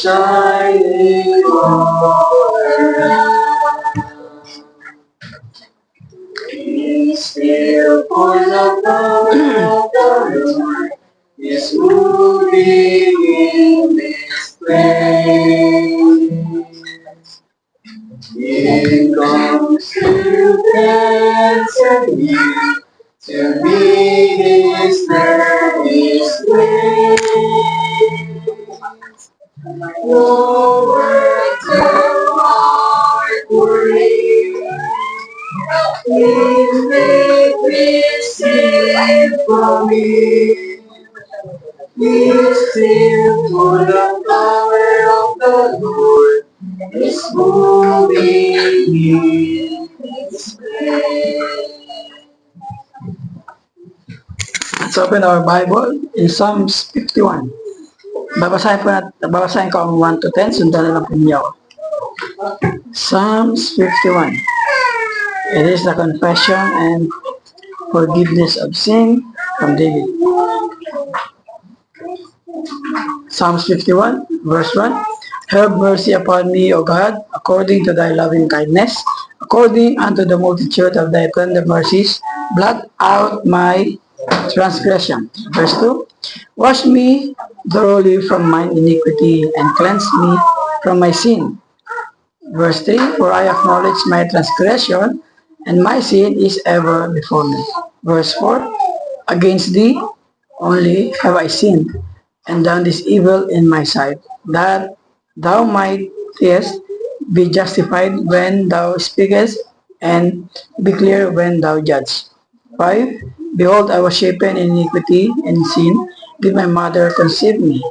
Shining all around. Be still, for the power of the Lord is moving in this place. It comes to dance and heal, to be His Daddy's way. No word too hard for Him. His faith receive from Him. He is still for the power of the Lord is moving in His place. Let's open our Bible in Psalms 51. Babasahin ko ang 1 to 10, sundan na lang po niyo. Psalms 51. It is the confession and forgiveness of sin from David. Psalms 51, verse 1. Have mercy upon me, O God, according to thy loving kindness, according unto the multitude of thy tender mercies, blot out my transgression. Verse 2. Wash me thoroughly from mine iniquity and cleanse me from my sin. Verse 3. For I acknowledge my transgression, and my sin is ever before me. Verse 4. Against thee only have I sinned, and done this evil in my sight, that thou mightest be justified when thou speakest, and be clear when thou judgest. 5. Behold, I was shapen in iniquity and sin, did my mother conceive me.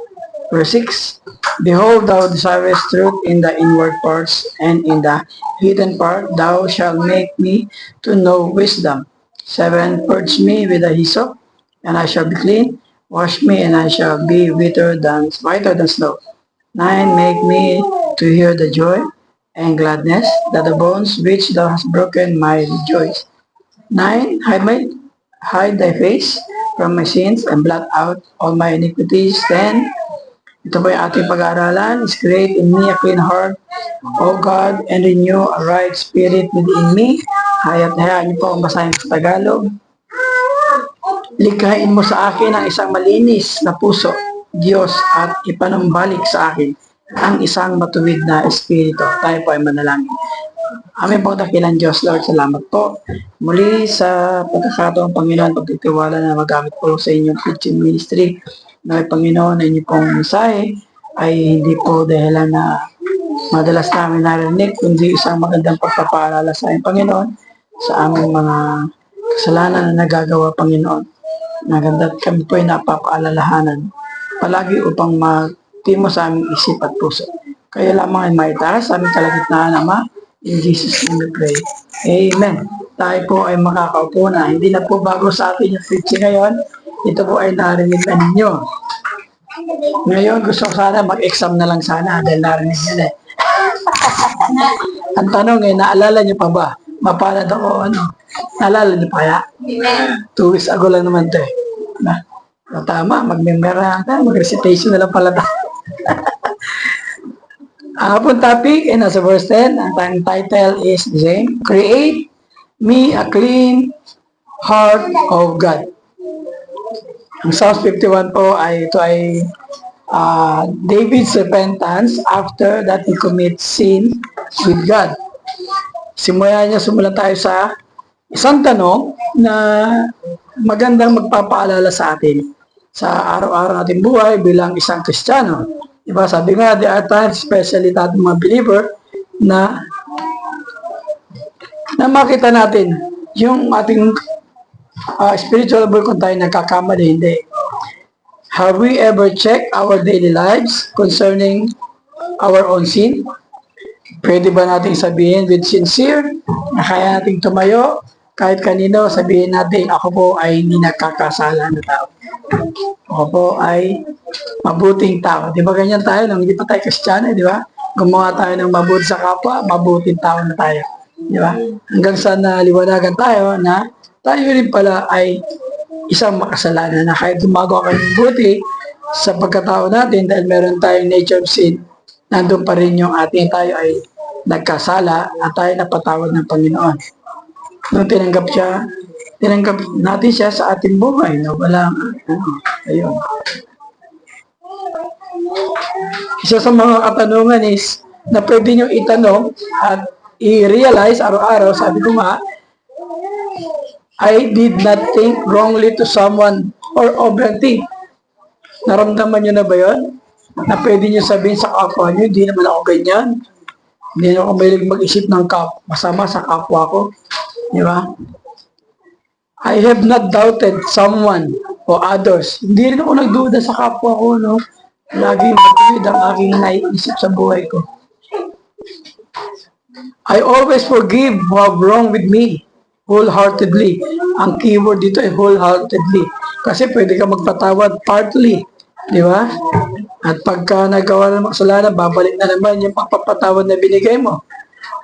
Verse 6. Behold, thou desirest truth in the inward parts, and in the hidden part thou shalt make me to know wisdom. 7. Purge me with the hyssop, and I shall be clean. Wash me, and I shall be whiter than snow. 9. Make me to hear the joy and gladness, that the bones which thou hast broken might rejoice. 9. Hide thy face from my sins and blot out all my iniquities. 10. Ito po yung ating pag-aaralan. Is create in me a clean heart, O God, and renew a right spirit within me. Hayaan niyo po ang basahin sa Tagalog. Likhain mo sa akin ang isang malinis na puso, Diyos, at ipanumbalik sa akin ang isang matuwid na espiritu. Tayo po ay manalangin. Aming pong dakilang Diyos, Lord, salamat po. Muli sa pagkakataong Panginoon, pagtitiwala na magamit po sa inyong preaching ministry. Na Panginoon, na inyo pong mensahe ay hindi po dahilan na madalas namin narinig, kundi isang magandang pagpapaalala sa aming Panginoon, sa aming mga kasalanan na nagagawa, Panginoon. Maganda kami po ay napapaalalahanan palagi upang magtimo sa aming isip at puso. Kaya lamang ay maitaas sa aming kalagitnaan, Ama. In Jesus' name we pray. Amen. Tayo po ay makakaupo na. Hindi na po bago sa atin yung preaching ngayon. Ito po ay narinig na ninyo. Ngayon, gusto ko sana mag-exam na lang sana dahil narinig nyo eh. Ang tanong eh, naalala nyo pa ba? Mapalad ako, ano? Naalala nyo pa kaya? 2 weeks ago lang naman ito eh. Tama, mag-memorize ka, mag-recitation na lang pala tayo. Ang apong topic ay nasa verse 10. Ang title is the same. Create me a clean heart of God. Ang Psalms 51 po ay ito ay David's repentance after that he commits sin with God. Simulan tayo sa isang tanong na magandang magpapaalala sa atin sa araw-araw nating buhay bilang isang Kristiyano. Diba? Sabi nga, there are times, especially tayo mga believer, na na makita natin yung ating spiritual buhay kung tayo nagkakamali, hindi. Have we ever checked our daily lives concerning our own sin? Pwede ba nating sabihin with sincere na kaya nating tumayo kahit kanino, sabihin natin, ako po ay hindi nagkakasala na tao. Ako po ay mabuting tao. Di ba ganyan tayo nung hindi pa tayo Kristiyano, di ba? Gumawa tayo ng mabuti sa kapwa, mabuting tao na tayo. Di ba? Hanggang sa naliwanagan tayo na tayo rin pala ay isang makasalanan na kahit gumagawa ka ng buti sa pagkatao natin dahil meron tayong nature of sin, nandun pa rin yung ating tayo ay nagkasala at tayo napatawad ng Panginoon. Nung tinanggap natin siya sa ating buhay na walang, ayun. Isa sa mga katanungan is na pwede nyo itanong at i-realize araw-araw, sabi ko nga, I did not think wrongly to someone or overthink. Naramdaman nyo na ba yun? Na pwede nyo sabihin sa kapwa nyo, hindi naman ako ganyan. Hindi naman ako mahilig mag-isip ng masama sa kapwa ko. Di ba? I have not doubted someone or others. Hindi rin ako nagduda sa kapwa ko, no? Laging matuwid ang aking naiisip sa buhay ko. I always forgive who have wrong with me. Wholeheartedly. Ang keyword dito ay wholeheartedly. Kasi pwede ka magpatawad partly. Di ba? At pagka nagawa ng kasalanan, babalik na naman yung pagpapatawad na binigay mo.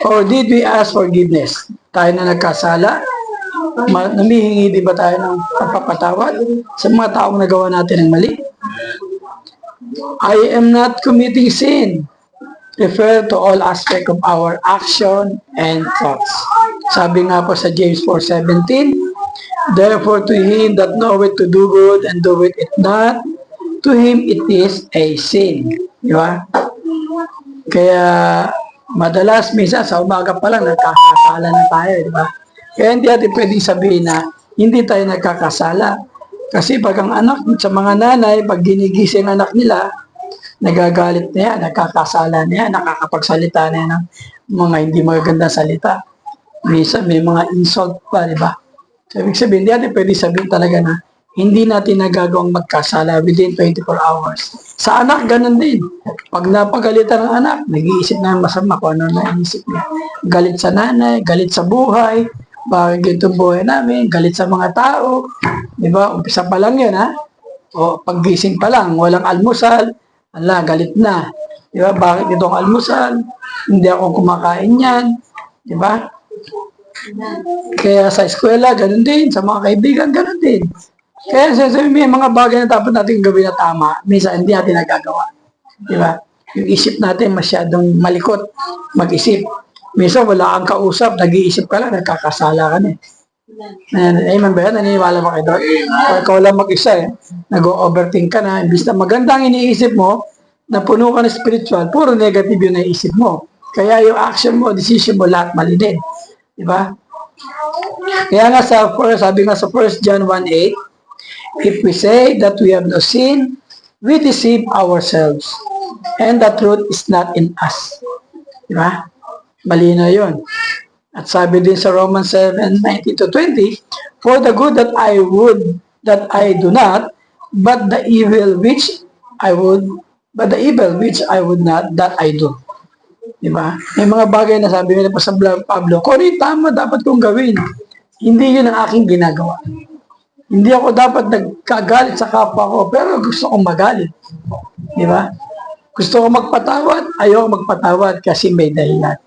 Or did we ask forgiveness? Tayo na nagkasala? Namihingi di ba tayo ng pagpapatawad sa mga taong nagawa natin ng mali? I am not committing sin. Refer to all aspects of our action and thoughts. Sabi nga po sa James 4:17, therefore to him that knoweth to do good and doeth it not, to him it is a sin. Di ba? Kaya madalas minsan sa umaga pa lang nagkakasala na tayo, di ba? Kaya hindi natin pwedeng sabihin na hindi tayo nagkakasala. Kasi pag ang anak sa mga nanay, pag ginigising ang anak nila, nagagalit na yan, nagkakasala na yan, nakakapagsalita na yan ng mga hindi magagandang salita. Minsan may mga insult pa, di ba? So, ibig sabihin, hindi natin pwede sabihin talaga na hindi natin nagagawang magkasala within 24 hours. Sa anak, ganun din. Pag napagalitan ng anak, nag-iisip na masama kung ano na iisip niya. Galit sa nanay, galit sa buhay, bakit ganito buhay namin, galit sa mga tao. Di ba? Umpisa pa lang yun, ha? O paggising pa lang, walang almusal, ala, galit na. Di ba? Bakit itong almusal? Hindi ako kumakain yan. Di ba? Kaya sa eskwela, ganun din. Sa mga kaibigan, ganun din. Kaya sasabihin, may mga bagay na dapat natin gawin na tama. Minsan, hindi natin nagagawa. Di ba? Yung isip natin masyadong malikot mag-isip. Minsan, wala kang kausap, nag-iisip ka lang, nagkakasala ka na. Amen ba yan? Naniniwala ba kayo doon? Ikaw lang mag-isa nag-overthink ka na. Imbis na magandang iniisip mo, na puno ka ng spiritual, puro negative yung naisip mo. Kaya yung action mo, decision mo, lahat mali din. Diba? Kaya nga sabi nga sa 1 John 1:8, if we say that we have no sin, we deceive ourselves, and the truth is not in us. Diba? Mali na yun. At sabi din sa Romans 7:19-20, for the good that I would, that I do not, but the evil which I would not, that I do. Diba? May mga bagay na sabi nila pa sa Pablo, kung ano yung tama dapat kong gawin, hindi yun ang aking ginagawa. Hindi ako dapat nagkagalit sa kapwa ko, pero gusto kong magalit. Diba? Gusto ko magpatawad, ayoko magpatawad kasi may dahilan.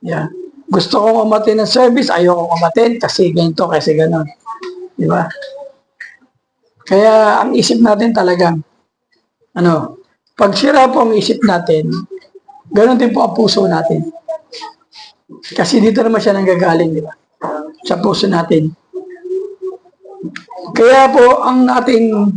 Yeah. Gusto kong umatin ng service, ayoko umatin kasi ganito, kasi ganon. Diba? Kaya ang isip natin talagang, pag sira po ang isip natin, ganon din po ang puso natin. Kasi dito naman siya nanggagaling, di ba? Sa puso natin. Kaya po, ang ating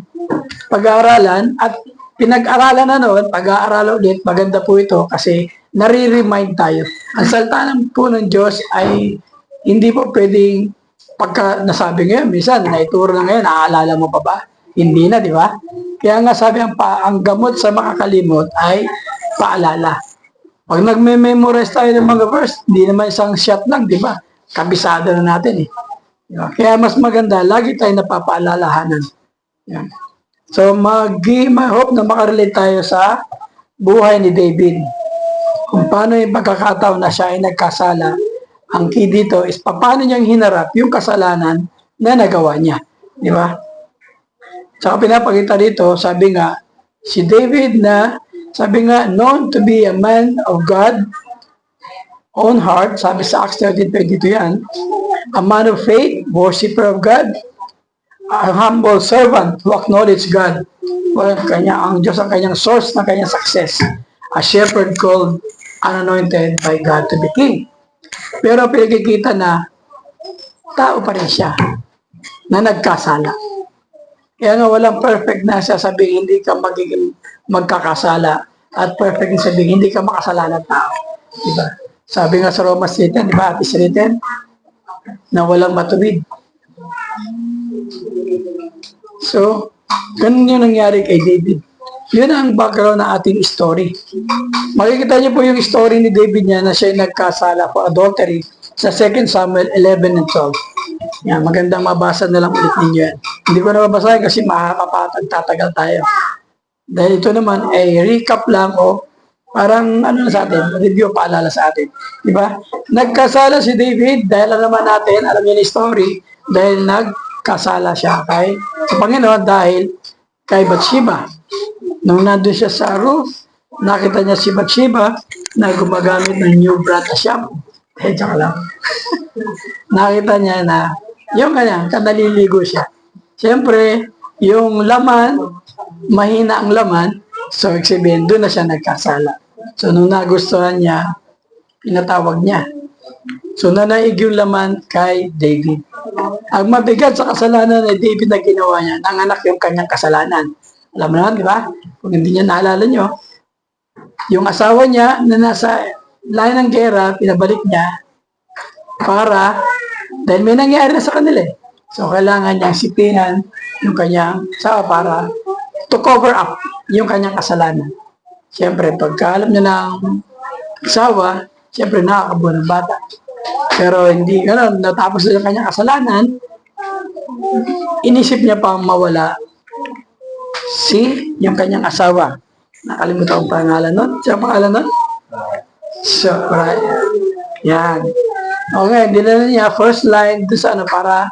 pag-aaralan at pinag-aralan na noon, pag-aaralan ulit, maganda po ito kasi nare-remind tayo. Ang salita po ng Diyos ay hindi po pwedeng pagka nasabi ngayon, minsan, naituro na ngayon, naaalala mo pa ba? Hindi na, di ba? Kaya nga sabi, ang gamot sa makakalimot ay paalala. Pag nagme-memorize tayo ng mga verse, hindi naman isang shot lang, di ba? kabisado na natin eh. Diba? Kaya mas maganda, lagi tayo napapaalalahanan. Yan. So, hope na makarelate tayo sa buhay ni David. Kung paano yung pagkakataon na siya ay nagkasala, ang key dito is paano niyang hinarap yung kasalanan na nagawa niya. Di ba? Saka pinapakita dito, sabi nga, si David na, sabi nga, known to be a man of God, own heart, sabi sa Acts 13:22 yan, a man of faith, worshipper of God, a humble servant who acknowledge God. Well, ang Diyos ang kanyang source ng kanyang success. A shepherd called anointed by God to be king. Pero pinagkikita na tao pa rin siya na nagkasala. Kaya nga walang perfect na sasabihin hindi ka magiging magkakasala at perfect na sabihin hindi ka makasalanan tao. Diba? Sabi nga sa Romans 10, di ba? It is written na walang matuwid. So, ganun yung nangyari kay David. Yun ang background ng ating story. Makikita niyo po yung story ni David niya na siya nagkasala for adultery sa 2 Samuel 11 and 12. Yan, magandang mabasa na lang ulit ninyo yan. Hindi ko na mabasahin kasi tatagal tayo. Dahil ito naman ay recap lang o parang ano na sa atin, review paalala sa atin. Diba? Nagkasala si David dahil alam naman natin, alam niyo yung story, dahil nagkasala siya sa Panginoon dahil kay Bathsheba. Nung nandun siya sa roof, nakita niya si Bathsheba na gumagamit ng new brand na shampoo. Tsaka lang. Nakita niya na yung kanya, naliligo siya. Siyempre, yung laman, mahina ang laman, so sabihin, doon na siya nagkasala. So, nung nagustuhan niya, pinatawag niya. So, nanaig yung laman kay David. Ang mabigat sa kasalanan ni David na ginawa niya, nanganak yung kanyang kasalanan. Alam mo naman, di ba? Kung hindi niya naalala nyo, yung asawa niya na nasa layo ng gera, pinabalik niya dahil may nangyari na sa kanila eh. So, kailangan niyang sipinan yung kanyang asawa para to cover up yung kanyang kasalanan. Siyempre, pagka alam niya ng asawa, siyempre nakakabuo ng bata. Pero hindi, natapos na yung kanyang kasalanan, inisip niya pang mawala yung kanyang asawa. Nakalimutan ko pangalan nun. Siya pangalan nun? So, right. Yan. Okay, dinala niya first line doon sa para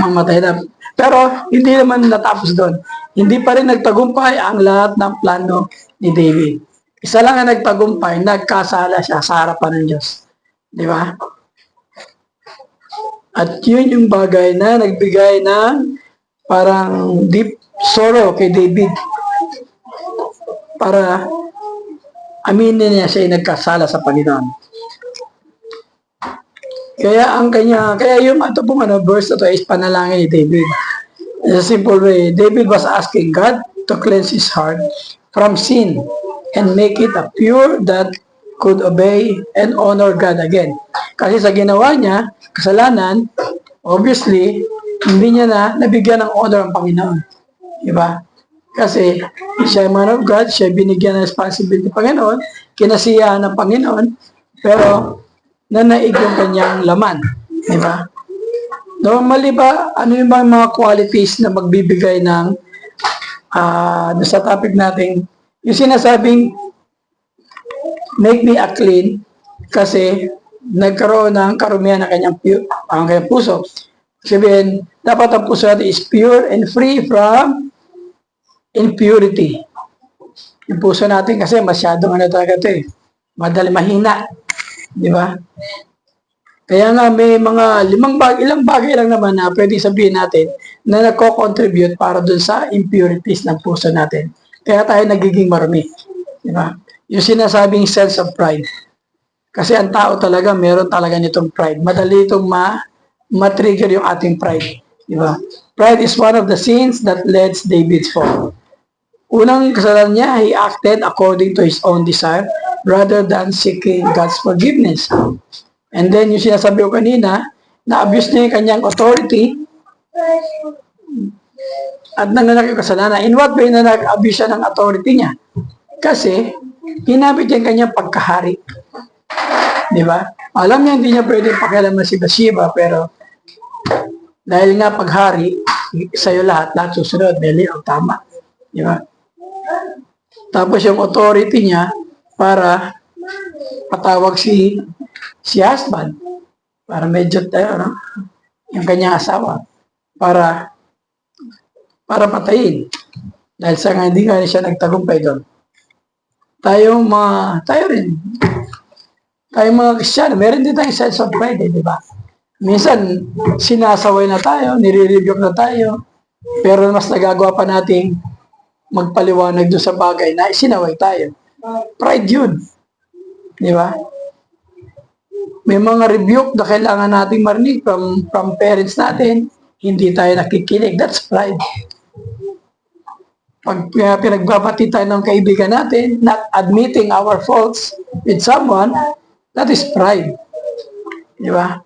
mamatay na. Pero, hindi naman natapos doon. Hindi pa rin nagtagumpay ang lahat ng plano ni David. Isa lang ang nagtagumpay, nagkasala siya sa harapan ng Diyos. Di ba? At yun yung bagay na nagbigay ng parang deep sorrow kay David. Para aminin niya siya ay nagkasala sa Panginoon. Kaya yung verse na to is panalangin ni David. In a simple way, David was asking God to cleanse his heart from sin and make it a pure that could obey and honor God again. Kasi sa ginawa niya, kasalanan, obviously, hindi niya nabigyan ng honor ang Panginoon. Diba? Kasi siya ay man of God, siya binigyan ng responsibility ng Panginoon, kinasiyahan ng Panginoon, pero nanaig yung kanyang laman. Diba? Normally ba, ano yung mga qualities na magbibigay ng sa topic natin, yung sinasabing make me a clean kasi nagkaroon ng karumihan ng kanyang puso. Sabihin, dapat ang puso natin is pure and free from impurity. Yung puso natin kasi masyadong talaga ito eh. Mahina. Di ba? Kaya nga may mga ilang bagay lang naman na pwede sabihin natin na nagko-contribute para dun sa impurities ng puso natin. Kaya tayo nagiging marumi. Di ba? Yung sinasabing sense of pride. Kasi ang tao talaga, meron talaga nitong pride. Madali itong ma-trigger yung ating pride. Di ba? Pride is one of the sins that led David's fall. Unang kasalanan niya, he acted according to his own desire rather than seeking God's forgiveness. And then, yung sinasabi ko kanina, na-abuse niya yung kanyang authority at nanganak yung kasalanan. In what way na nag-abuse siya ng authority niya? Kasi, ginamit niya yung kanyang pagkahari. Di ba? Alam niya hindi niya pwedeng pakialaman si Bathsheba, pero dahil nga paghari, sa'yo lahat susunod, dahil ang tama. Di ba? Tapos yung authority niya para patawag si husband, para medyo no? Yung kanyang asawa, para patayin. Dahil sa nga hindi nga siya nagtagumpay doon. Tayo rin, tayong mga Kristiyano, meron din tayong sense of pride, di ba? Minsan, sinasaway na tayo, nire-rebuke na tayo, pero mas nagagawa pa nating magpaliwanag doon sa bagay na sinaway tayo. Pride yun. Di ba? May mga rebuke na kailangan nating marinig from parents natin, hindi tayo nakikinig. That's pride. Pag pinagbabati tayo ng kaibigan natin, not admitting our faults with someone, that is pride. Di ba?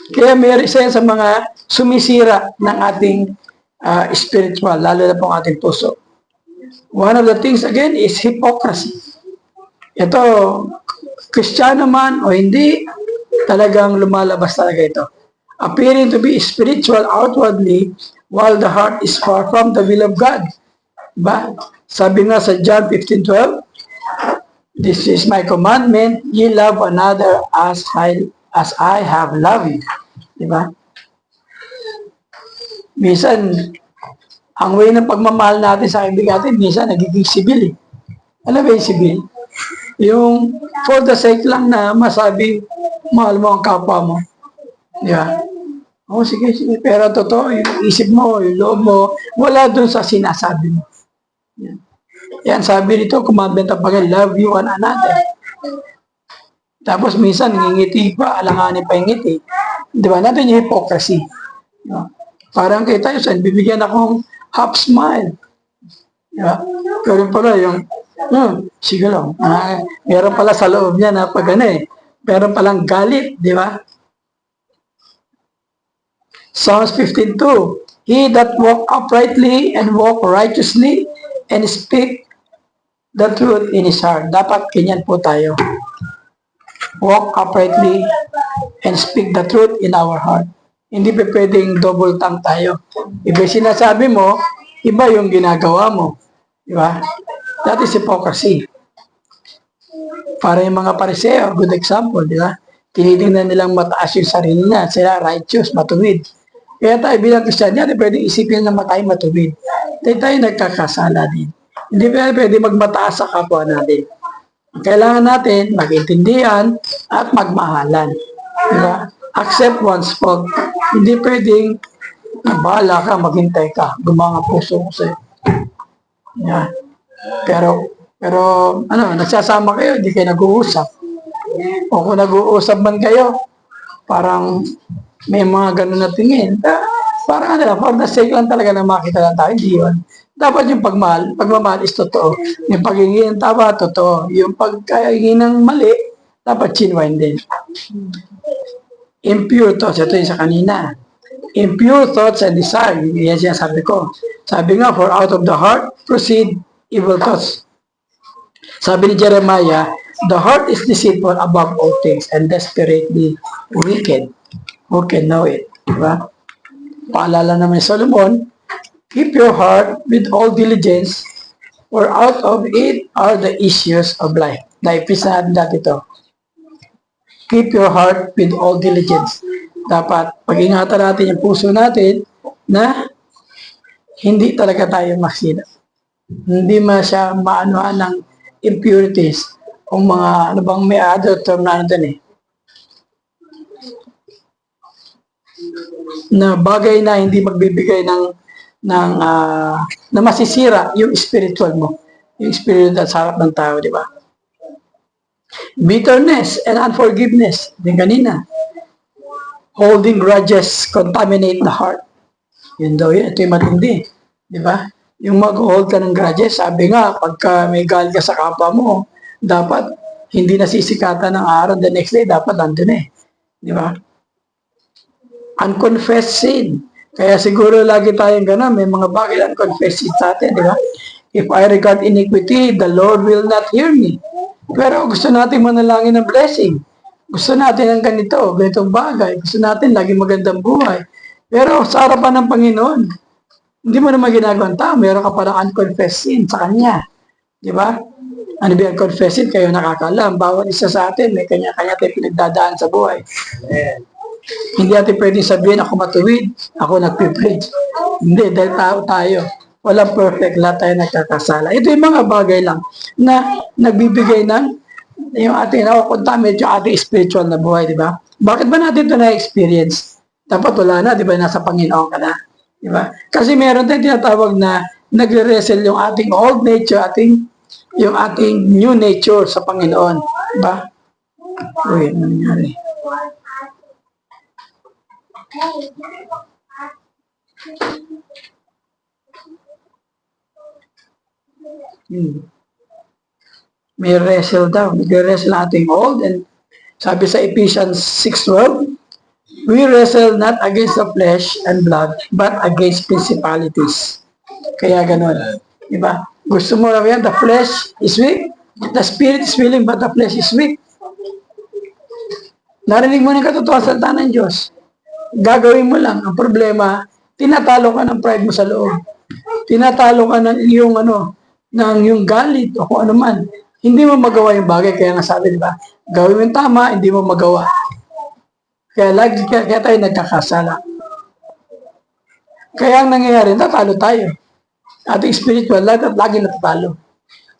Kaya may isa sa mga sumisira ng ating spiritual, lalo na po ang ating puso. One of the things again is hypocrisy. Ito, Kristiyano man o hindi, talagang lumalabas talaga ito. Appearing to be spiritual outwardly, while the heart is far from the will of God. Diba? Sabi nga sa John 15:12, this is my commandment, ye love another as I have loved you. Diba? Minsan, ang way ng pagmamahal natin sa kaibigan natin, minsan nagiging sibil. Alam ba yung sibil? Yung for the sake lang na masabi, mahal mo ang kapwa mo. Diba? Oh, sige. Pero totoo, yung isip mo, yung loob mo, wala dun sa sinasabi mo. Yan, sabi dito, commandment of God, love you one another. Tapos minsan, ngingiti pa, alanganin pa yung ngiti. Di ba? Natin yung hypocrisy. Parang kay tayo, saan bibigyan akong half smile. Di ba? Pero pala yung, sige lang. Meron pala sa loob niya na pag meron palang galit, di ba? Psalms 15:2, he that walk uprightly and walk righteously and speak the truth in his heart. Dapat ganyan po tayo. Walk uprightly and speak the truth in our heart. Hindi pa pwedeng double tongue tayo. Iba sinasabi mo, iba yung ginagawa mo. Di ba? That is hypocrisy. Para yung mga Pariseo, good example, di ba? Tinitingnan nilang mataas yung sarili na, sila righteous, matuwid. Kaya tayo bilang Kristiyan, hindi pwede isipin na tayo matuwid. Tayo nagkakasala din. Hindi pwede magmataas sa kapwa natin. Ang kailangan natin, mag-intindihan at magmahalan. Diba? Accept one's fault. Hindi pwedeng bahala ka, maghintay ka, gumanga puso ko sa'yo. Yeah. Pero nagsasama kayo, hindi kayo nag-uusap. O kung nag-uusap man kayo, parang may mga ganun na tingin. Parang for the sake lang talaga na makita lang tayo, hindi yun. Dapat yung pagmamahal is totoo. Yung paghingi ng tama, totoo. Yung pagkahingi ng mali, dapat genuine din. Impure thoughts, ito yung sa kanina. Impure thoughts and desire, yan siya sabi ko. Sabi nga, for out of the heart proceed evil thoughts. Sabi ni Jeremiah, the heart is deceitful above all things and desperately wicked. Who can know it? Diba? Paalala naman ni Solomon, keep your heart with all diligence, for out of it are the issues of life. Naipis na natin dati ito. Keep your heart with all diligence. Dapat pag-ingatan natin yung puso natin na hindi talaga tayo maksina. Hindi siya maanuhan ng impurities o mga may other term na na bagay na hindi magbibigay na masisira yung spiritual mo, yung spiritual sa harap ng tao, di ba? Bitterness and unforgiveness, din kanina. Holding grudges contaminate the heart. Yun daw yun, ito yung matindi, di ba? Yung mag-hold ka ng grudges, sabi nga, pagka may galit ka sa kapwa mo, dapat hindi nasisikatan ng araw, the next day, dapat nandun di ba? Unconfessed sin. Kaya siguro lagi tayong gano'n, may mga bagay unconfessed sin sa atin, di ba? If I regard iniquity, the Lord will not hear me. Pero gusto natin manalangin ng blessing. Gusto natin ang ganitong bagay. Gusto natin lagi magandang buhay. Pero sa harapan ng Panginoon, hindi mo naman ginagawang tao. Meron ka palang unconfessed sin sa Kanya. Di ba? Ano ba yung confess sin? Kayo nakakalam. Bawat isa sa atin, may kanya-kanya tayong pinagdadaan sa buhay. Hindi natin pwedeng sabihin, ako matuwid, ako nagpipreach. Hindi, dahil tao tayo. Walang perfect, lahat tayo nagkakasala. Ito yung mga bagay lang na nagbibigay ng yung ating nakukontamit yung ating spiritual na buhay, di ba? Bakit ba natin ito na-experience? Dapat wala na, di ba? Nasa Panginoon ka na. Di ba? Kasi meron tayong tinatawag na nagre-wrestle yung ating old nature, yung ating new nature sa Panginoon. Di ba? Uy, ano nangyari? May wrestle daw. Nag-wrestle ating old, and sabi sa Ephesians 6:12, we wrestle not against the flesh and blood, but against principalities. Kaya ganun. Diba? Gusto mo lang yan, the flesh is weak, the spirit is willing, but the flesh is weak. Narinig mo na yung katotohanan sa salita ng Diyos. Gagawin mo lang. Ang problema, tinatalo ka ng pride mo sa loob. Tinatalo ka ng yung galit o kung ano man. Hindi mo magawa yung bagay. Kaya nga sabi, di ba? Gawin mo yung tama, hindi mo magawa. Kaya tayo nagkakasala. Kaya ang nangyayari, natalo tayo. Ating spiritual, lagi natatalo.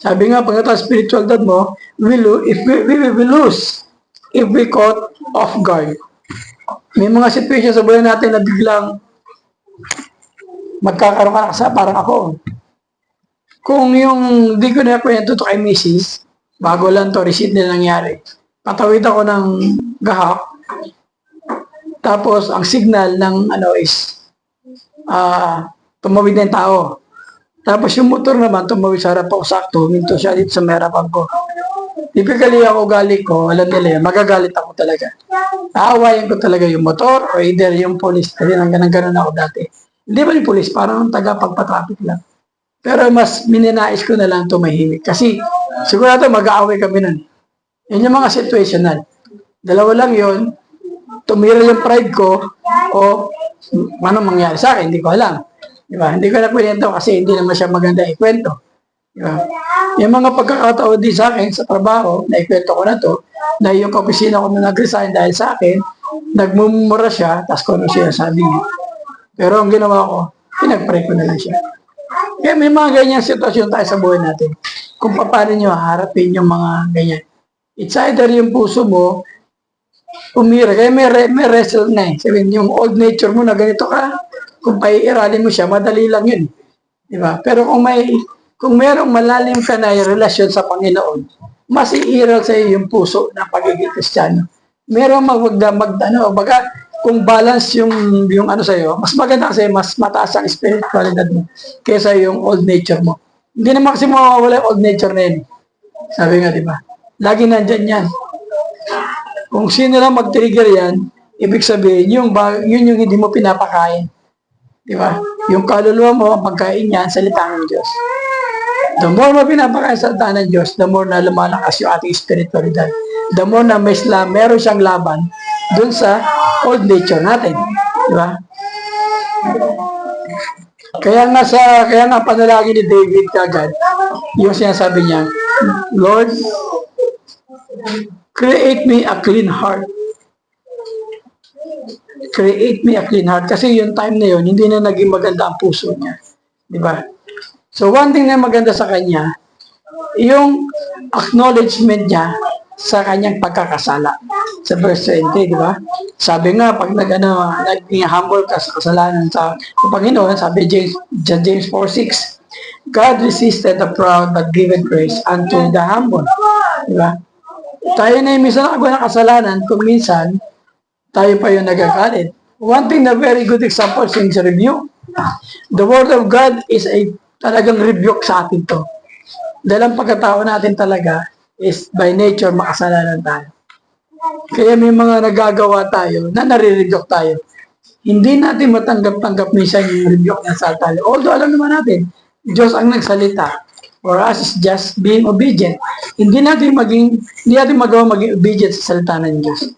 Sabi nga, pag natalo spiritual dad mo, we will lose if we caught off guard. May mga situation sa buhay natin na biglang magkakaroon ka sa parang ako. Kung yung di ko na kwento to kay Mrs., bago lang to, receipt na nangyari. Patawid ako ng gahak. Tapos, ang signal ng is tumawid na yung tao. Tapos yung motor naman, tumawid sa harap ako sakto, huminto siya dito sa may harapan ko. Typically ako galit ko, alam nila yun, magagalit ako talaga. Aawayin ko talaga yung motor o either yung police. Kasi ganun ako dati. Hindi ba yung police, parang taga-pagpatraffic lang. Pero mas mininais ko na lang tumahimik. Kasi sigurado mag-aaway kami nun. Yan yung mga situational. Dalawa lang yun, tumira yung pride ko o ano mangyari sa akin, hindi ko alam. Diba? Hindi ko na kwento kasi hindi naman siya maganda ikwento. Diba? Yung mga pagkakataon din sa akin sa trabaho, naikwento ko na to, na yung kapisina ko na nag-resign dahil sa akin, nagmumura siya, tapos kung ano siya sabi niya. Pero ang ginawa ko, pinag-pray ko na lang siya. Kaya may mga ganyang sitwasyon tayo sa buhay natin. Kung paano nyo harapin yung mga ganyan. It's either yung puso mo, umira. Kaya may wrestle na eh. Sabihin, yung old nature mo na ganito ka, kung paiiralin mo siya, madali lang yun. Diba? Pero kung merong malalim ka na yung relasyon sa Panginoon, mas iiral sa iyo yung puso na pagiging Kristiyano. Merong baga, kung balance yung ano sa iyo, mas maganda kasi mas mataas ang spiritualidad mo kaysa yung old nature mo. Hindi naman kasi mawawala yung old nature na yun. Sabi nga, di ba? Lagi nandyan yan. Kung sino lang mag-trigger yan, ibig sabihin, yun yung hindi mo pinapakain. Di ba? Yung kaluluwa mo, ang pagkain niyan, salita ng Diyos. The more mo pinapakain sa salita ng Diyos, the more na lumalakas yung ating spiritualidad. The more na meron siyang laban dun sa old nature natin. Di ba? Kaya nga panalangin ni David kagad, yung sinasabi niya, Lord, create me a clean heart. Create me a clean heart. Kasi yung time na yun, hindi na naging maganda ang puso niya. Di ba? So, one thing na maganda sa kanya, yung acknowledgement niya sa kanyang pagkakasala. Sa verse 20, di ba? Sabi nga, pag naging humble ka sa kasalanan sa Panginoon, sabi James 4:6, God resisted the proud but given grace unto the humble. Di ba? Tayo na yung minsan nakagawa ng kasalanan, kung minsan, tayo pa yung nagagalit. One thing na very good example is review. The Word of God is talagang rebuke sa atin to. Dahil ang pagkatao natin talaga is by nature makasalanan tayo. Kaya may mga nagagawa tayo na nare-rebuke tayo. Hindi natin matanggap-tanggap minsan yung rebuke ng salita. Although alam naman natin, Diyos ang nagsalita. for us is just being obedient. Hindi natin magawa maging obedient sa salita ng Diyos.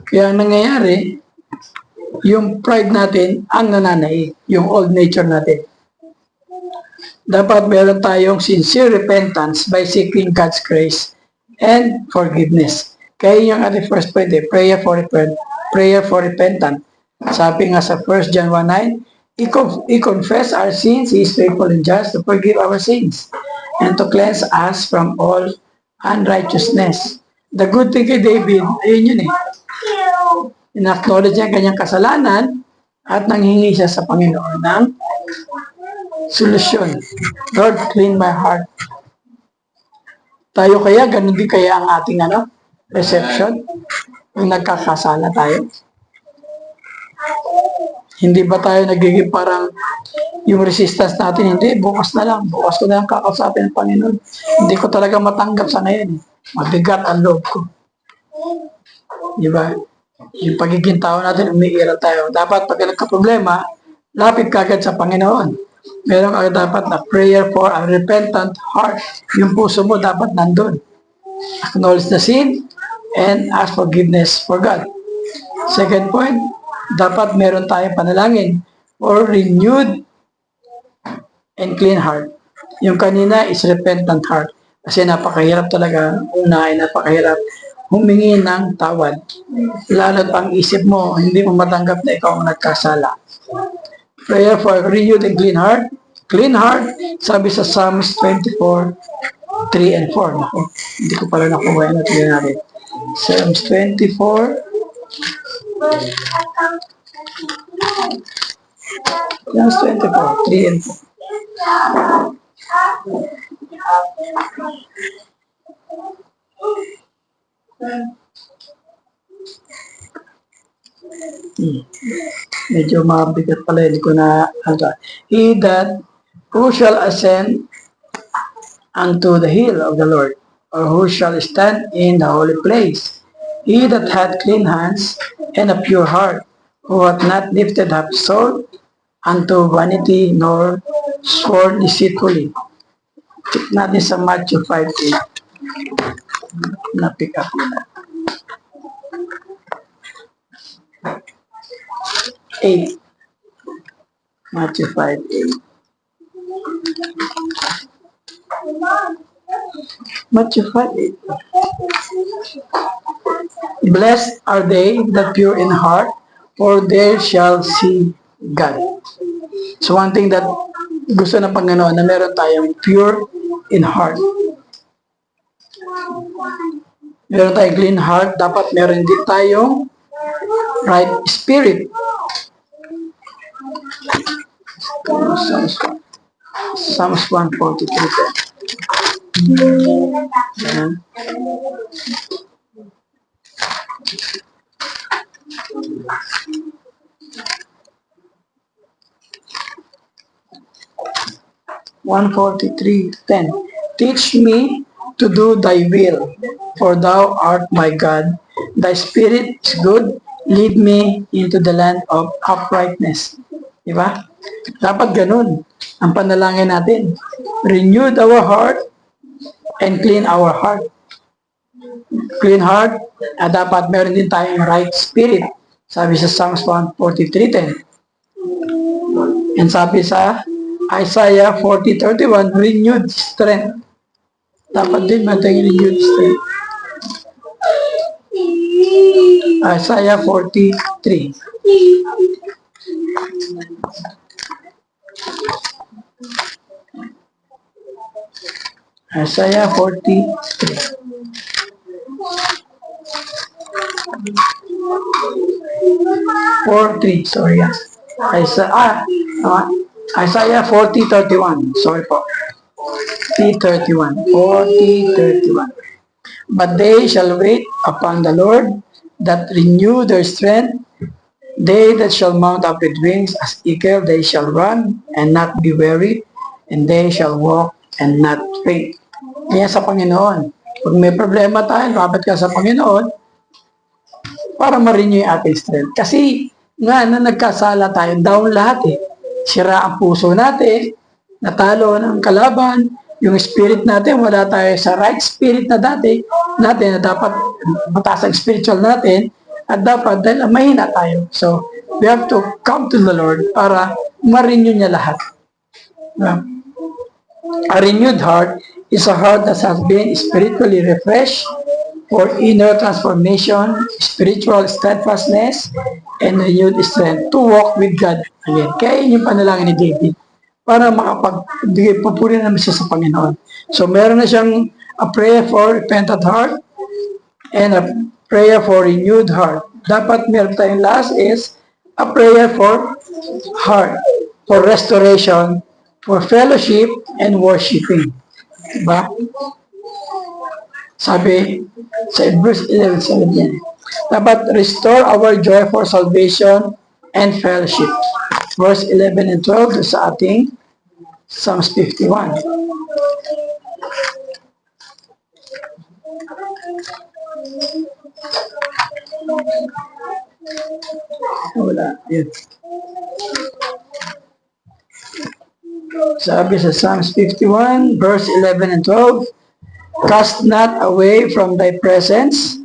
Kaya ang nangyayari, yung pride natin ang nananai, yung old nature natin. Dapat meron tayong sincere repentance by seeking God's grace and forgiveness. Kaya yung ating first point, prayer for repentance. Sabi nga sa 1 John 1:9, I-confess our sins, He is faithful and just to forgive our sins and to cleanse us from all unrighteousness. The good thing kay David, ayun yun in-acknowledge niya ang kanyang kasalanan at nanghingi siya sa Panginoon ng solusyon. Lord, clean my heart. Tayo kaya, ganun din kaya ang ating reception? Yung nagkakasala tayo? Hindi ba tayo nagiging parang yung resistance natin? Hindi, bukas na lang. Bukas ko na lang kakausapin ng Panginoon. Hindi ko talaga matanggap sa ngayon. Mabigat ang loob ko. Diba? Yung pagiging tao natin, umiiral tayo. Dapat pag nagka-problema, lapit kagad sa Panginoon. Meron ka dapat na prayer for a repentant heart. Yung puso mo dapat nandun. Acknowledge the sin and ask forgiveness for God. Second point, dapat meron tayong panalangin for renewed and clean heart. Yung kanina is repentant heart. Kasi napakahirap talaga. Una ay napakahirap humingi ng tawad. Lalo't ang isip mo, hindi mo matanggap na ikaw ang nagkasala. Prayer for renewed and clean heart. Clean heart, sabi sa Psalms 24, 3 and 4. Naku, hindi ko pala nakuha yan. Tignan natin. Psalms 24. Psalms 24, 3 and 4. Medyo mabigat pala, hindi ko na He that who shall ascend unto the hill of the Lord, or who shall stand in the holy place? He that hath clean hands and a pure heart, who hath not lifted up soul unto vanity, nor sworn deceitfully. Check natin sa Matthew 5:8. Na-pick up yun na. 8. Matthew 5:8. Matthew 5:8. Blessed are they that pure in heart, for they shall see God. So one thing that gusto ng Panginoon na meron tayong pure in heart. Meron tayong clean heart, dapat meron din tayong right spirit. Psalms 143. Ayan. (143:10). Teach me to do thy will, for thou art my God. Thy spirit is good, lead me into the land of uprightness. Diba? Dapat ganun ang panalangin natin. Renew our heart and clean our heart. Clean heart, dapat meron din tayong right spirit. Sabi sa Psalms 143:10. And sabi sa Isaiah 40:31, renewed strength. Dapat din matayong renewed strength. Isaiah 43. Isaiah 43. Sorry. Isaiah 40:31. Sorry po. 40:31. But they shall wait upon the Lord, that renew their strength. They that shall mount up with wings as eagle, they shall run and not be weary, and they shall walk and not faint. Kaya sa Panginoon, pag may problema tayo, lapit ka sa Panginoon para ma-renew yung ating strength. Kasi nga na nagkasala tayo, down lahat sira ang puso natin, natalo ng kalaban, yung spirit natin, wala tayo sa right spirit na dati, natin na dapat mataas ang spiritual natin, at dapat dahil mahina tayo. So, we have to come to the Lord para ma-renew niya lahat. A renewed heart is a heart that has been spiritually refreshed for inner transformation, spiritual steadfastness, and renewed strength to walk with God again. Kaya yun yung panalangin ni David para makapagbigay papuri naman siya sa Panginoon. So, meron na siyang a prayer for repentant heart and a prayer for renewed heart. Dapat meron tayong last is a prayer for heart, for restoration, for fellowship, and worshiping. Diba? Sabi sa verse 11, sabi niya, dapat restore our joy for salvation and fellowship. Verse 11 and 12 sa ating Psalms 51. Wala. Yan. Sabi sa Psalms 51, verse 11 and 12, cast not away from thy presence,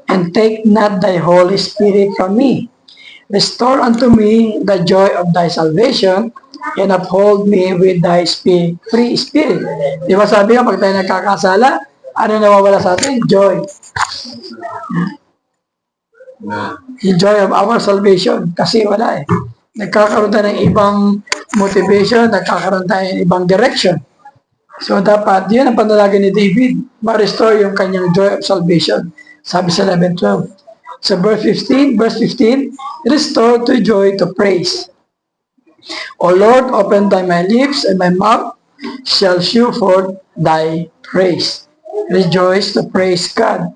and take not thy Holy Spirit from me. Restore unto me the joy of thy salvation, and uphold me with thy free spirit. Di ba sabi nga, pag tayo nagkakasala, ano nawawala sa atin? Joy. The joy of our salvation. Kasi wala eh. Nagkakaroon tayo ng ibang motivation, nagkakaroon tayo ng ibang direction. So dapat, yun ang panalangin ni David, ma-restore yung kanyang joy of salvation. Sabi sa 11:12. Sa verse 15, restore to joy to praise. O Lord, open thy my lips, and my mouth shall shew forth thy praise. Rejoice to praise God.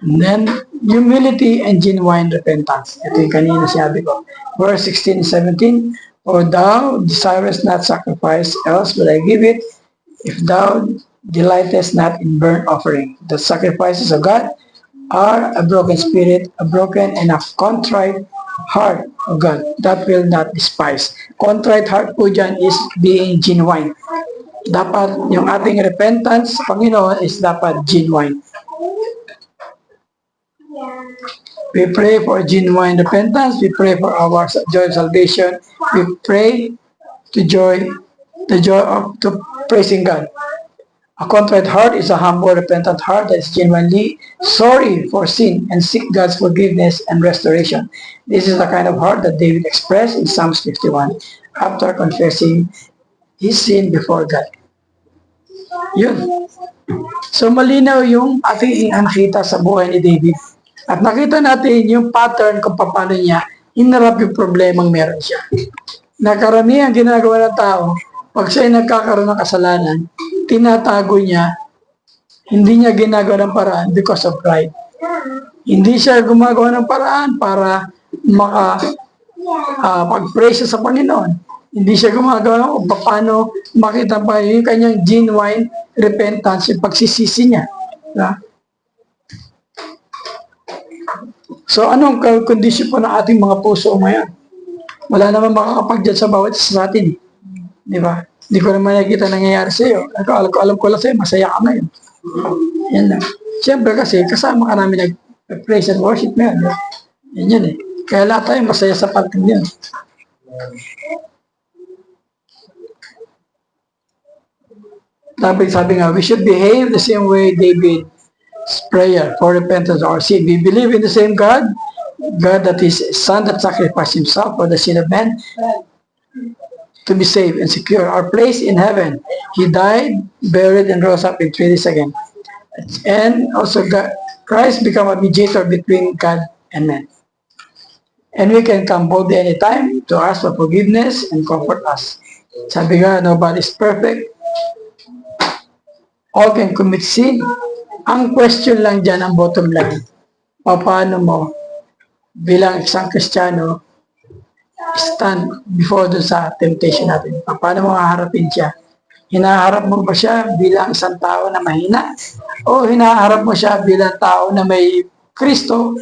And then, humility and genuine repentance. Ito yung kanina sabi ko. Verse 16 and 17, for thou desirest not sacrifice, else will I give it, if thou delightest not in burnt offering. The sacrifices of God are a broken spirit, a broken and a contrite heart of God that will not despise. Contrite heart po dyan is being genuine. Dapat yung ating repentance, Panginoon, is dapat genuine. We pray for genuine repentance. We pray for our joy of salvation. We pray the joy of praising God. A contrite heart is a humble, repentant heart that is genuinely sorry for sin and seek God's forgiveness and restoration. This is the kind of heart that David expressed in Psalms 51 after confessing his sin before God. Yun. So malinaw yung ating nakita sa buhay ni David. At nakita natin yung pattern kung paano niya hinarap yung problemang meron siya. Nakaramihan ginagawa ng tao, pag siya'y nagkakaroon ng kasalanan, tinatago niya, hindi niya ginagawa ng paraan because of pride. Hindi siya gumagawa ng paraan para pag-praise sa Panginoon. Hindi siya gumagawa kung paano makita pa yung kanyang genuine repentance, yung pagsisisi niya. Diba? So, anong kondisyon po ng ating mga puso ngayon? Wala naman makakapag-judge sa bawat isa sa atin. Di ba? Hindi ko naman nakikita nangyayari sa iyo. Alam ko lang sa iyo, masaya ka ngayon. Yan lang. Siyempre kasi, kasama ka namin nag-praise and worship ngayon. Yan yan eh. Kaya lahat tayo masaya sa parting yan. Sabi nga, we should behave the same way David prayer for repentance of our sin. We believe in the same God that is Son that sacrificed himself for the sin of man to be saved and secure our place in heaven. He died, buried, and rose up in 3 days again. And also Christ became a mediator between God and man. And we can come boldly anytime to ask for forgiveness and comfort us. Sabi nga, nobody is perfect. All can commit sin. Ang question lang dyan, ang bottom line, paano mo bilang isang Kristiyano stand before dun sa temptation natin? Paano mo haharapin siya? Hinaharap mo ba siya bilang isang tao na mahina? O hinaharap mo siya bilang tao na may Kristo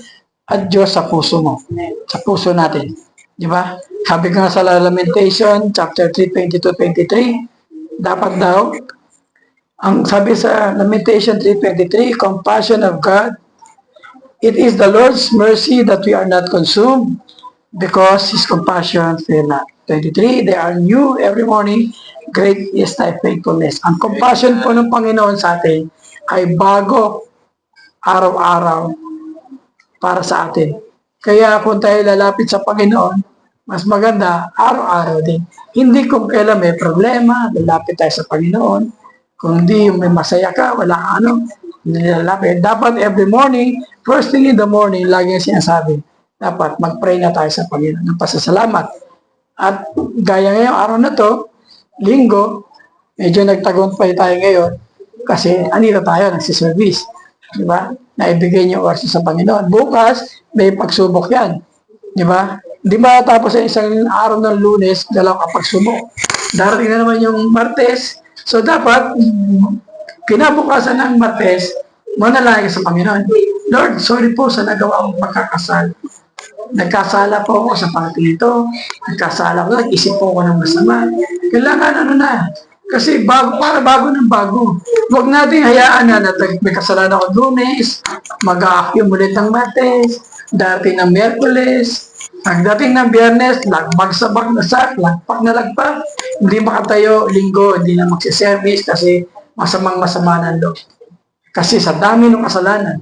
at Diyos sa puso mo, sa puso natin? Di ba? Sabi ko nga sa Lamentation, chapter 3, 22-23, dapat daw, ang sabi sa Lamentation 3:23, compassion of God, it is the Lord's mercy that we are not consumed because His compassion fail not. 23, they are new every morning, great is thy faithfulness. Ang compassion po ng Panginoon sa atin ay bago araw-araw para sa atin. Kaya kung tayo lalapit sa Panginoon, mas maganda araw-araw din. Hindi kung kailan may problema, lalapit tayo sa Panginoon. Kung hindi may masaya ka, wala kang ano, hindi lalapit. Dapat every morning, first thing in the morning, lagi yung sinasabi, dapat mag-pray na tayo sa Panginoon ng pasasalamat. At gaya ngayong araw na to, linggo, medyo nagtagumpay tayo ngayon kasi anito tayo, nagsiservice. Di ba? Naibigay niyo oras sa Panginoon. Bukas, may pagsubok yan. Di ba? Di ba tapos sa isang araw ng Lunes, dalawang pagsubok. Darating na naman yung Martes. So dapat, kinabukasan ng Martes, manalangin sa Panginoon. Lord, sorry po sa nagawa akong pagkakasal. Nagkasala po ako sa party ito. Nagkasala ko, nag-isip po ako ng masama. Kailangan ano na, kasi para bago ng bago. Huwag natin hayaan na may kasalanan ako Lunes, mag-a-accumulate ng Martes, dating ng Miyerkules, pagdating ng Biyernes, lagpag sa bagnasak, lagpak na lagpak, hindi makatayo linggo, hindi na magsiservice kasi masama ng loob. Kasi sa dami ng kasalanan,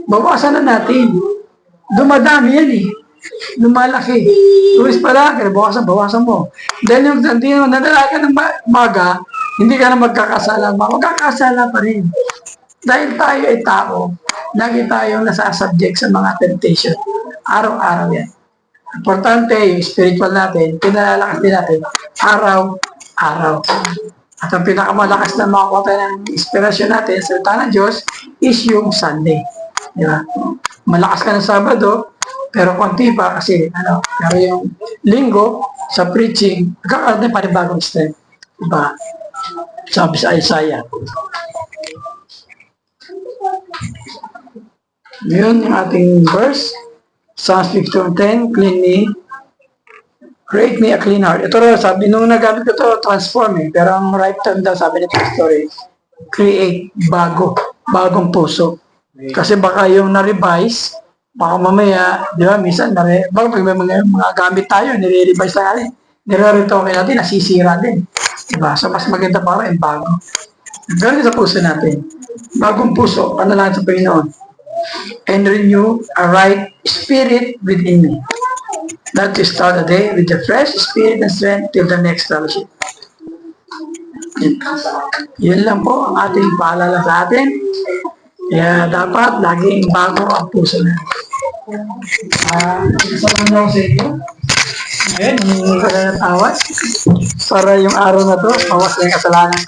bawasan na natin. Dumadami yan eh. Lumalaki. Tuwis pala, kaya bawasan mo. Dahil yung nadala ka ng maga, hindi ka na magkakasala. Magkakasala pa rin. Dahil tayo ay tao, lagi tayong nasasubject sa mga temptation. Araw-araw yan. Importante, yung spiritual natin, pinalalakas din natin, araw-araw. At ang pinakamalakas na makakuha tayo ng inspirasyon natin sa salita ng Diyos is yung Sunday. Di ba? Malakas ka ng Sabado, pero konti pa kasi, pero yung linggo, sa preaching, nagkakaroon na panibagong strength. Diba? Sabi sa Isaiah. Yun yung ating verse. Psalms 51:10, create me a clean heart. Ito rin, sabi, nung nagamit ko ito, transform eh. Pero ang right term daw, sabi ni Pastor, create, bagong puso. Kasi baka yung na-revise, baka mamaya, di ba, minsan, baka may mga gamit tayo, nire-revise na natin, nire-retoke natin, nasisira din. Diba? So, mas maganda para yung bago. Ganun sa puso natin. Bagong puso, panalangin sa Panginoon. And renew a right spirit within me. That to start the day with a fresh spirit and strength till the next fellowship. Yun lang po ang ating paalala sa atin. Kaya dapat laging bago ang puso na. Isa lang ako sa inyo. Ngayon, hindi ko na natawad. Para yung araw na to, bawas na yung kasalanan.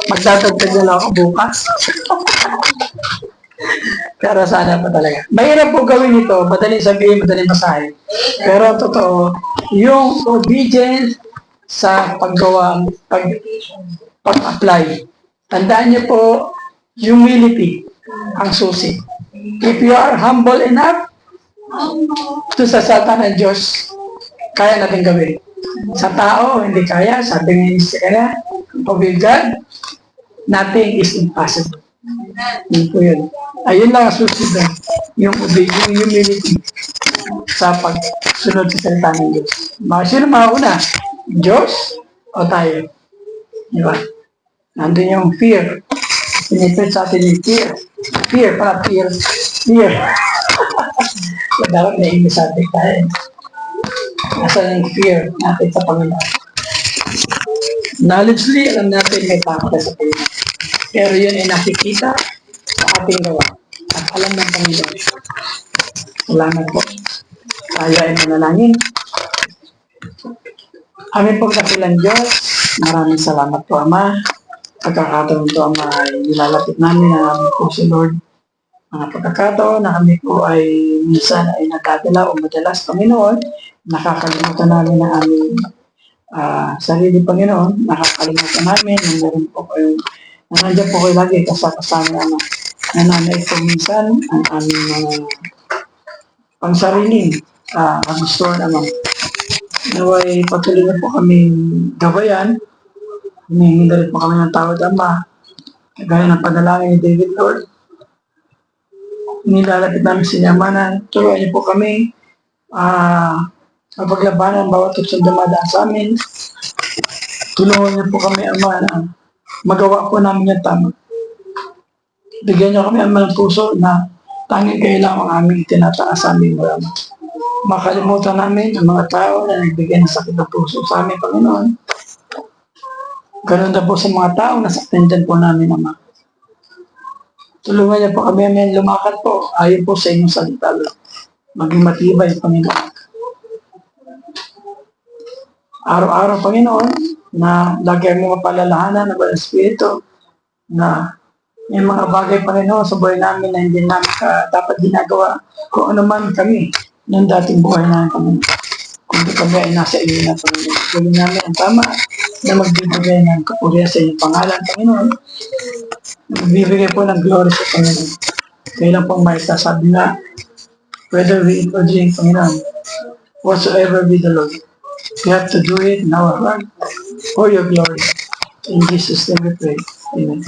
Magdadagdag na lang ako bukas. Pero sana pa talaga. Mahirap po gawin ito, madaling sabihin, madaling basahin. Pero totoo, yung obedience sa pag-apply. Tandaan niyo po, humility ang susi. If you are humble enough, ito sa salita ng Diyos, kaya natin gawin. Sa tao, hindi kaya. Sabi nga ni Sarah, with God, nothing is impossible. Yun po yun. Ayun lang ang susunod. Yung humility sa pagsunod sa salita ng Diyos. Sino mauna? Diyos o tayo? Di ba? Nandun yung fear. Pinipit sa atin yung fear. Fear. Dapat na-English sa atin tayo. Nasaan yung fear natin sa Panginoon? Knowledgely, alam natin may takot sa Panginoon. Pero yun ay nakikita sa ating gawa. At alam ng Panginoon. Salamat po. Tayo ay manalangin. Amin pong dakilang Diyos. Maraming salamat po, Ama. Pagkakataon ito, Ama, ay nilalapit namin na namin po si Lord. Mga pagkakataon na kami po ay minsan ay nagdadala o madalas, Panginoon, nakakalimutan namin na aming sarili, Panginoon. Nakakalimutan namin na meron po kayo, na nandiyan po kayo lagi kasama, Ama. Nananay po minsan ang aming mga pangsariling kagustuhan, Ama. Naway patuloy na po kaming gabayan. Humihingi na rin po kami ng tawad, Ama. Kagaya ng panalangin ni David, Lord. Nilalapit namin sa inyo, Ama, na turuan niyo po kami mapaglabanan bawat tuksong dumadaan sa amin. Tulungan niyo po kami, Ama, na magawa po namin yung tama. Bigyan niyo kami, Ama, ng puso na tanging kayo lang ang aming tinataas sa aming Ama. Makalimutan namin ang mga tao na nagbigay ng sakit ng puso sa aming Panginoon. Ganun na po sa mga tao na saktan din po namin, Ama. Tulungan niyo po kami, Amen, lumakad po ayon po sa inyong salita, Lord. Maging matibay, Panginoon. Araw-araw, Panginoon, na lagi mo mapalalahanan ng Walang Espiritu na may mga bagay, Panginoon, sa buhay namin na hindi namin dapat ginagawa kung ano man kami ng dating buhay namin, Panginoon. Kung di kami ay nasa inyo na, Panginoon. Gawin namin ang tama na magbibigay ng kapurihan sa inyong pangalan, Panginoon. Magbibigay po ng glory sa Panginoon. Kaya lang pong Marta, sabi nga, whether we eat or drink, Panginoon, whatsoever be the Lord, we have to do it in our heart for your glory. In Jesus' name we pray. Amen.